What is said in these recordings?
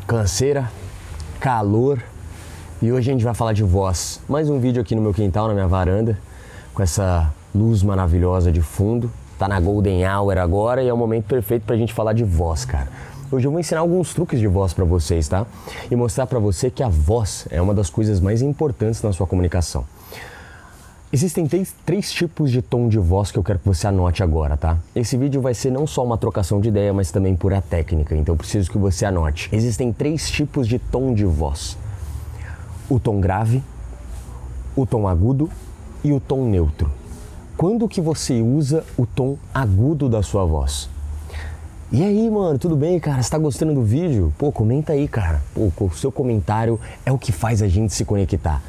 Canseira, calor, e hoje a gente vai falar de voz. Mais um vídeo aqui no meu quintal, na minha varanda, com essa luz maravilhosa de fundo. Tá na Golden Hour agora e é o momento perfeito pra gente falar de voz, cara. Hoje eu vou ensinar alguns truques de voz pra vocês, tá? E mostrar pra você que a voz é uma das coisas mais importantes na sua comunicação. Existem três tipos de tom de voz que eu quero que você anote agora, tá? Esse vídeo vai ser não só uma trocação de ideia, mas também pura técnica, então eu preciso que você anote. Existem 3 tipos de tom de voz: o tom grave, o tom agudo e o tom neutro. Quando que você usa o tom agudo da sua voz? E aí, mano, tudo bem, cara? Você tá gostando do vídeo? Pô, comenta aí, cara. Pô, o seu comentário é o que faz a gente se conectar.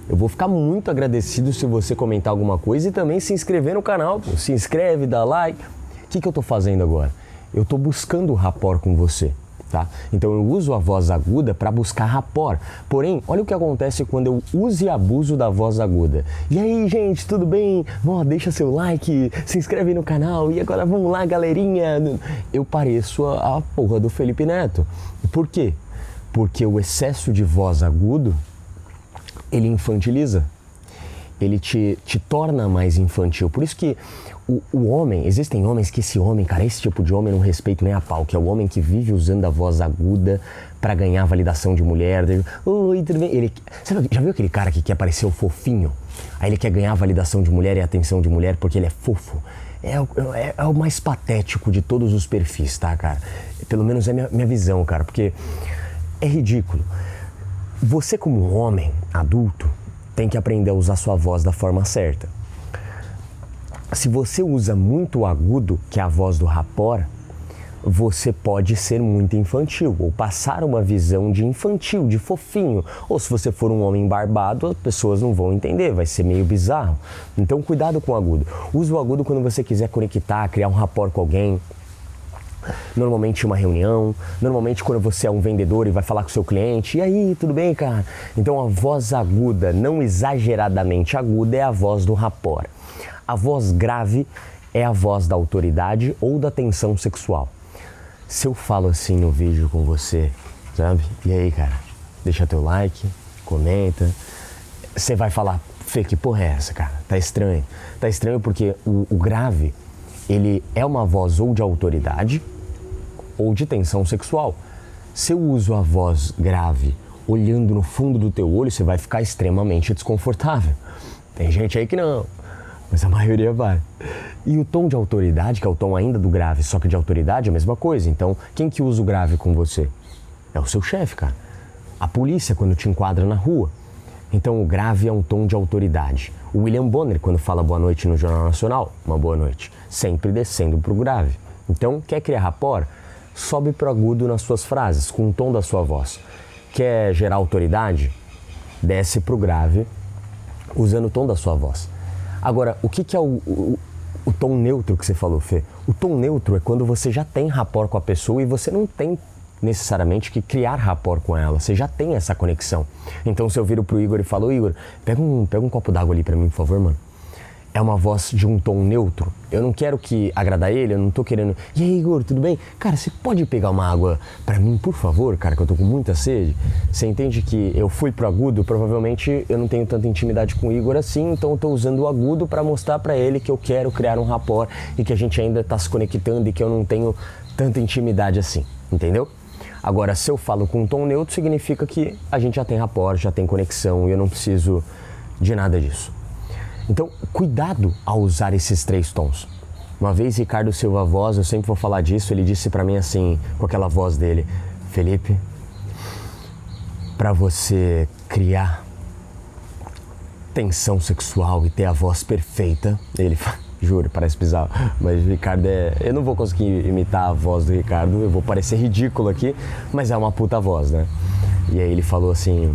Eu vou ficar muito agradecido se você comentar alguma coisa e também se inscrever no canal. Pô. Se inscreve, dá like. O que eu tô fazendo agora? Eu tô buscando rapport com você, tá? Então eu uso a voz aguda para buscar rapport. Porém, olha o que acontece quando eu uso e abuso da voz aguda. E aí, gente, tudo bem? Ó, deixa seu like, se inscreve no canal. E agora vamos lá, galerinha. Eu pareço a porra do Felipe Neto. Por quê? Porque o excesso de voz agudo, ele infantiliza, ele te torna mais infantil. Por isso que o homem, existem homens que esse homem, cara, esse tipo de homem eu não respeito nem a pau, que é o homem que vive usando a voz aguda pra ganhar validação de mulher. Oi, tudo bem? Ele, sabe, já viu aquele cara que quer parecer o fofinho? Aí ele quer ganhar a validação de mulher e a atenção de mulher porque ele é fofo. É o mais patético de todos os perfis, tá, cara? Pelo menos é minha visão, cara, porque é ridículo. Você, como homem adulto, tem que aprender a usar sua voz da forma certa. Se você usa muito agudo, que é a voz do rapport, você pode ser muito infantil, ou passar uma visão de infantil, de fofinho. Ou se você for um homem barbado, as pessoas não vão entender, vai ser meio bizarro. Então, cuidado com o agudo. Use o agudo quando você quiser conectar, criar um rapport com alguém. Normalmente uma reunião, normalmente quando você é um vendedor e vai falar com o seu cliente. E aí, tudo bem, cara? Então a voz aguda, não exageradamente aguda, é a voz do rapport. A voz grave é a voz da autoridade ou da tensão sexual. Se eu falo assim no vídeo com você, sabe? E aí, cara? Deixa teu like, comenta. Você vai falar, Fê, que porra é essa, cara? Tá estranho. Tá estranho porque o grave, ele é uma voz ou de autoridade ou de tensão sexual. Se eu uso a voz grave olhando no fundo do teu olho, você vai ficar extremamente desconfortável. Tem gente aí que não, mas a maioria vai. E o tom de autoridade, que é o tom ainda do grave, só que de autoridade é a mesma coisa. Então, quem que usa o grave com você? É o seu chefe, cara. A polícia, quando te enquadra na rua. Então, o grave é um tom de autoridade. O William Bonner, quando fala boa noite no Jornal Nacional, uma boa noite, sempre descendo pro grave. Então, quer criar rapport? Sobe pro agudo nas suas frases, com o tom da sua voz. Quer gerar autoridade? Desce pro grave, usando o tom da sua voz. Agora, o que é o tom neutro que você falou, Fê? O tom neutro é quando você já tem rapport com a pessoa e você não tem necessariamente que criar rapport com ela, você já tem essa conexão. Então se eu viro pro Igor e falo, Igor, pega um copo d'água ali pra mim, por favor, mano. É uma voz de um tom neutro. Eu não quero que agradar ele, eu não tô querendo... E aí, Igor, tudo bem? Cara, você pode pegar uma água pra mim, por favor, cara, que eu tô com muita sede? Você entende que eu fui pro agudo, provavelmente eu não tenho tanta intimidade com o Igor assim, então eu tô usando o agudo pra mostrar pra ele que eu quero criar um rapport e que a gente ainda tá se conectando e que eu não tenho tanta intimidade assim, entendeu? Agora, se eu falo com um tom neutro, significa que a gente já tem rapport, já tem conexão e eu não preciso de nada disso. Então, cuidado ao usar esses 3 tons. Uma vez, Ricardo Silva Voz, eu sempre vou falar disso, ele disse pra mim assim, com aquela voz dele, Felipe, pra você criar tensão sexual e ter a voz perfeita, ele juro, parece bizarro, mas o Ricardo eu não vou conseguir imitar a voz do Ricardo, eu vou parecer ridículo aqui, mas é uma puta voz, né? E aí ele falou assim,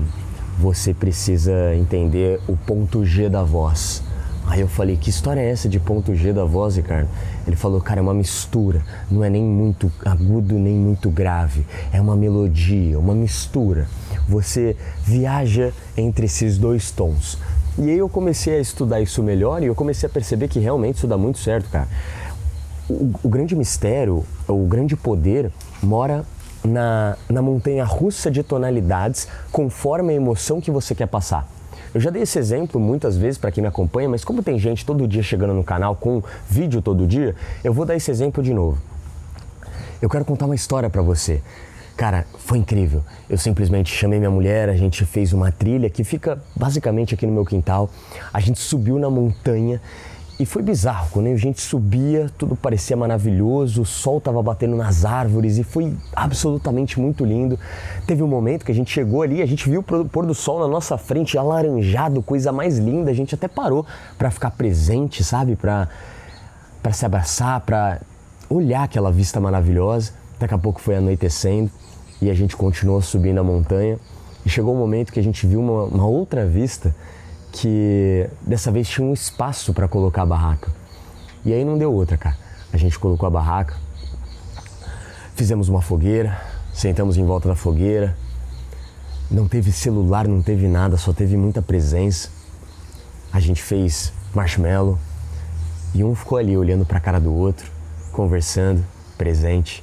você precisa entender o ponto G da voz. Aí eu falei, que história é essa de ponto G da voz, Ricardo? Ele falou, cara, é uma mistura, não é nem muito agudo, nem muito grave, é uma melodia, uma mistura. Você viaja entre esses 2 tons. E aí eu comecei a estudar isso melhor e eu comecei a perceber que realmente isso dá muito certo, cara. O grande mistério, o grande poder mora na montanha-russa de tonalidades conforme a emoção que você quer passar. Eu já dei esse exemplo muitas vezes para quem me acompanha, mas como tem gente todo dia chegando no canal com vídeo todo dia, eu vou dar esse exemplo de novo. Eu quero contar uma história para você. Cara, foi incrível. Eu simplesmente chamei minha mulher, a gente fez uma trilha que fica basicamente aqui no meu quintal. A gente subiu na montanha e foi bizarro. Quando a gente subia, tudo parecia maravilhoso, o sol estava batendo nas árvores e foi absolutamente muito lindo. Teve um momento que a gente chegou ali, a gente viu o pôr do sol na nossa frente, alaranjado, coisa mais linda. A gente até parou para ficar presente, sabe? Para se abraçar, para olhar aquela vista maravilhosa. Daqui a pouco foi anoitecendo e a gente continuou subindo a montanha. E chegou um momento que a gente viu uma outra vista que dessa vez tinha um espaço para colocar a barraca. E aí não deu outra, cara. A gente colocou a barraca, fizemos uma fogueira, sentamos em volta da fogueira. Não teve celular, não teve nada, só teve muita presença. A gente fez marshmallow e um ficou ali olhando para a cara do outro, conversando, presente.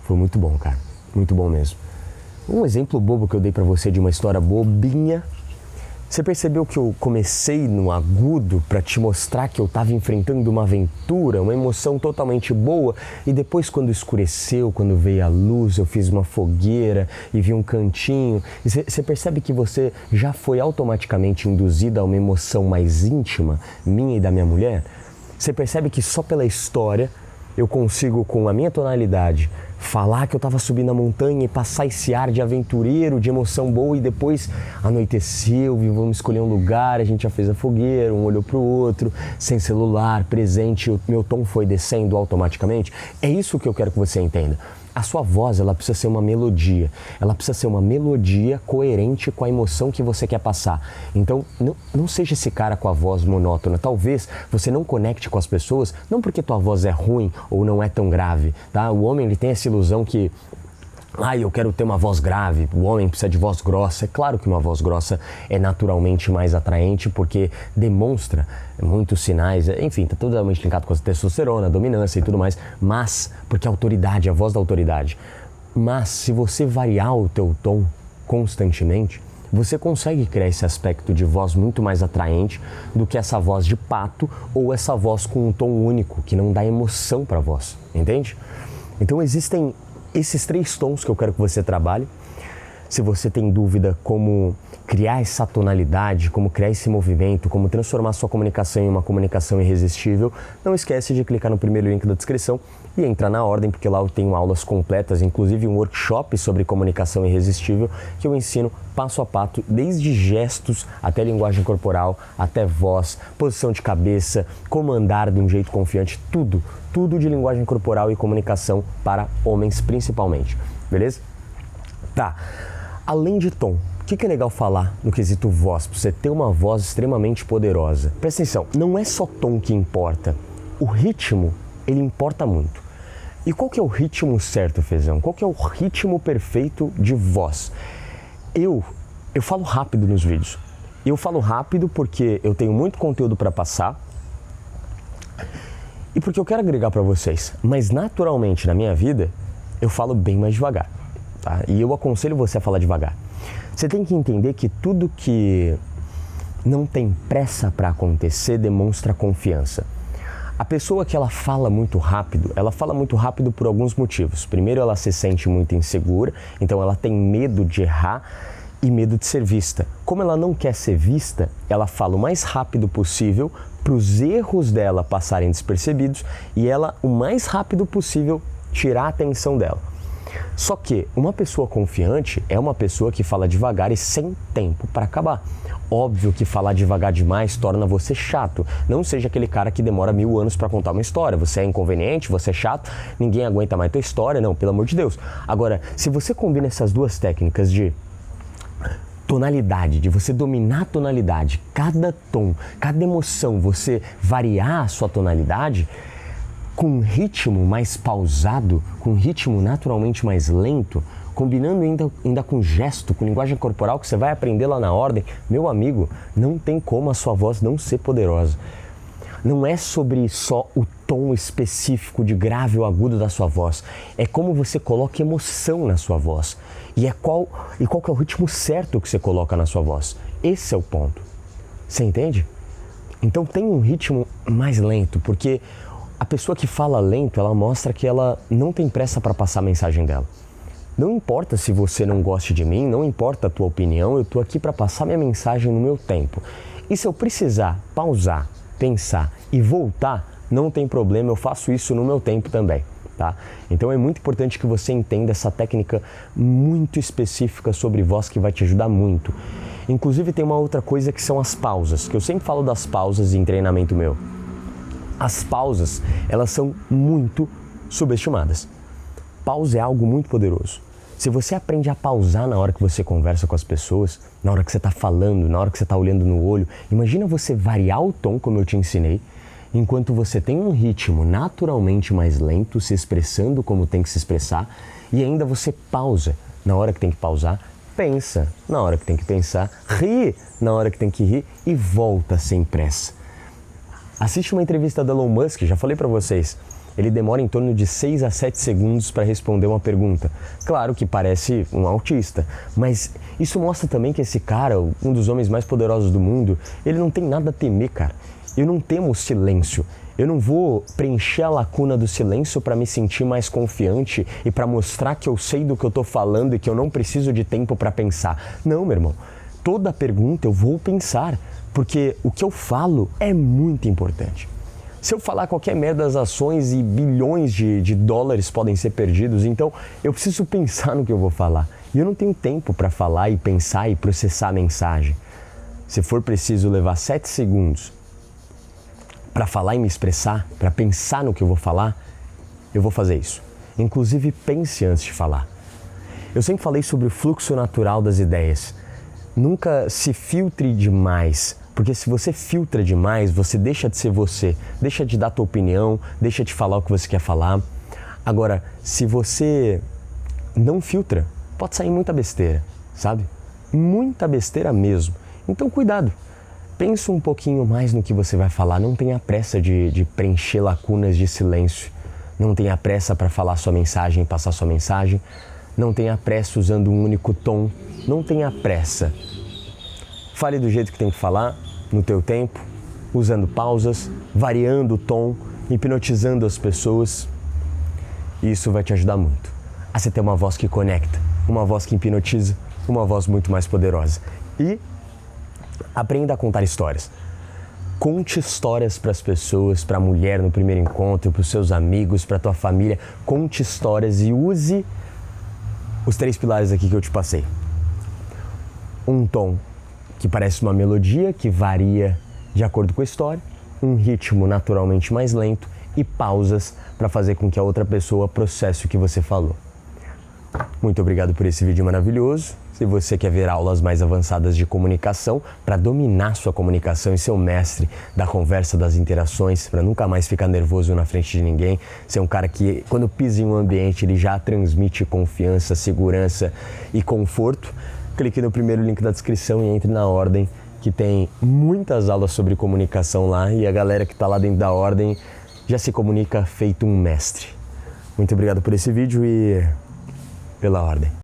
Foi muito bom, cara. Muito bom mesmo. Um exemplo bobo que eu dei para você de uma história bobinha. Você percebeu que eu comecei no agudo para te mostrar que eu estava enfrentando uma aventura, uma emoção totalmente boa, e depois quando escureceu, quando veio a luz, eu fiz uma fogueira e vi um cantinho. E você percebe que você já foi automaticamente induzido a uma emoção mais íntima, minha e da minha mulher? Você percebe que só pela história eu consigo, com a minha tonalidade, falar que eu estava subindo a montanha e passar esse ar de aventureiro, de emoção boa, e depois anoiteceu, vamos escolher um lugar, a gente já fez a fogueira, um olhou para o outro, sem celular, presente, o meu tom foi descendo automaticamente. É isso que eu quero que você entenda. A sua voz, ela precisa ser uma melodia. Ela precisa ser uma melodia coerente com a emoção que você quer passar. Então, não seja esse cara com a voz monótona. Talvez você não conecte com as pessoas, não porque tua voz é ruim ou não é tão grave, tá? O homem, ele tem essa ilusão que eu quero ter uma voz grave, o homem precisa de voz grossa. É claro que uma voz grossa é naturalmente mais atraente porque demonstra muitos sinais, enfim, está totalmente linkado com a testosterona, a dominância e tudo mais, mas porque a autoridade, a voz da autoridade. Mas se você variar o teu tom constantemente, você consegue criar esse aspecto de voz muito mais atraente do que essa voz de pato ou essa voz com um tom único, que não dá emoção para a voz, entende? Então existem esses 3 tons que eu quero que você trabalhe. Se você tem dúvida como criar essa tonalidade, como criar esse movimento, como transformar sua comunicação em uma comunicação irresistível, não esquece de clicar no primeiro link da descrição e entrar na ordem, porque lá eu tenho aulas completas, inclusive um workshop sobre comunicação irresistível, que eu ensino passo a passo, desde gestos até linguagem corporal, até voz, posição de cabeça, como andar de um jeito confiante, tudo de linguagem corporal e comunicação para homens principalmente, beleza? Tá, além de tom, o que é legal falar no quesito voz, para você ter uma voz extremamente poderosa? Presta atenção, não é só tom que importa, o ritmo, ele importa muito. E qual que é o ritmo certo, Fezão? Qual que é o ritmo perfeito de voz? Eu falo rápido nos vídeos. Eu falo rápido porque eu tenho muito conteúdo para passar e porque eu quero agregar para vocês. Mas naturalmente na minha vida eu falo bem mais devagar, tá? E eu aconselho você a falar devagar. Você tem que entender que tudo que não tem pressa para acontecer demonstra confiança. A pessoa que ela fala muito rápido por alguns motivos. Primeiro, ela se sente muito insegura, então ela tem medo de errar e medo de ser vista. Como ela não quer ser vista, ela fala o mais rápido possível para os erros dela passarem despercebidos e ela, o mais rápido possível, tirar a atenção dela. Só que uma pessoa confiante é uma pessoa que fala devagar e sem tempo para acabar. Óbvio que falar devagar demais torna você chato. Não seja aquele cara que demora 1000 anos para contar uma história. Você é inconveniente, você é chato, ninguém aguenta mais tua história. Não, pelo amor de Deus. Agora, se você combina essas duas técnicas de tonalidade, de você dominar a tonalidade, cada tom, cada emoção, você variar a sua tonalidade, com um ritmo mais pausado, com um ritmo naturalmente mais lento, combinando ainda com gesto, com linguagem corporal que você vai aprender lá na ordem, meu amigo, não tem como a sua voz não ser poderosa. não é sobre só o tom específico de grave ou agudo da sua voz, é como você coloca emoção na sua voz e qual que é o ritmo certo que você coloca na sua voz. Esse é o ponto. Você entende? Então tem um ritmo mais lento, porque a pessoa que fala lento, ela mostra que ela não tem pressa para passar a mensagem dela. Não importa se você não goste de mim, não importa a tua opinião, eu estou aqui para passar minha mensagem no meu tempo. E se eu precisar pausar, pensar e voltar, não tem problema, eu faço isso no meu tempo também, tá? Então é muito importante que você entenda essa técnica muito específica sobre voz que vai te ajudar muito. Inclusive tem uma outra coisa que são as pausas, que eu sempre falo das pausas em treinamento meu. As pausas, elas são muito subestimadas. Pausa é algo muito poderoso. Se você aprende a pausar na hora que você conversa com as pessoas, na hora que você está falando, na hora que você está olhando no olho, imagina você variar o tom, como eu te ensinei, enquanto você tem um ritmo naturalmente mais lento, se expressando como tem que se expressar, e ainda você pausa na hora que tem que pausar, pensa na hora que tem que pensar, ri na hora que tem que rir e volta sem pressa. Assiste uma entrevista do Elon Musk, já falei para vocês. Ele demora em torno de 6 a 7 segundos para responder uma pergunta. Claro que parece um autista, mas isso mostra também que esse cara, um dos homens mais poderosos do mundo, ele não tem nada a temer, cara. Eu não temo o silêncio. Eu não vou preencher a lacuna do silêncio para me sentir mais confiante e para mostrar que eu sei do que eu estou falando e que eu não preciso de tempo para pensar. Não, meu irmão. Toda pergunta eu vou pensar, porque o que eu falo é muito importante. Se eu falar qualquer merda, as ações e bilhões de dólares podem ser perdidos, então eu preciso pensar no que eu vou falar. E eu não tenho tempo para falar e pensar e processar a mensagem. Se for preciso levar 7 segundos para falar e me expressar, para pensar no que eu vou falar, eu vou fazer isso. Inclusive, pense antes de falar. Eu sempre falei sobre o fluxo natural das ideias. Nunca se filtre demais. Porque se você filtra demais, você deixa de ser você, deixa de dar tua opinião, deixa de falar o que você quer falar. Agora, se você não filtra, pode sair muita besteira, sabe? Muita besteira mesmo. Então, cuidado. Pensa um pouquinho mais no que você vai falar. Não tenha pressa de preencher lacunas de silêncio. Não tenha pressa para falar sua mensagem e passar sua mensagem. Não tenha pressa usando um único tom. Não tenha pressa. Fale do jeito que tem que falar, no teu tempo, usando pausas, variando o tom, hipnotizando as pessoas. Isso vai te ajudar muito a você ter uma voz que conecta, uma voz que hipnotiza, uma voz muito mais poderosa. E aprenda a contar histórias. Conte histórias para as pessoas, para a mulher no primeiro encontro, para os seus amigos, para a tua família. Conte histórias e use os 3 pilares aqui que eu te passei. Um tom que parece uma melodia, que varia de acordo com a história, um ritmo naturalmente mais lento e pausas para fazer com que a outra pessoa processe o que você falou. Muito obrigado por esse vídeo maravilhoso. Se você quer ver aulas mais avançadas de comunicação, para dominar sua comunicação e ser o mestre da conversa, das interações, para nunca mais ficar nervoso na frente de ninguém, ser um cara que, quando pisa em um ambiente, ele já transmite confiança, segurança e conforto, clique no primeiro link da descrição e entre na Ordem, que tem muitas aulas sobre comunicação lá e a galera que está lá dentro da Ordem já se comunica feito um mestre. Muito obrigado por esse vídeo e pela Ordem.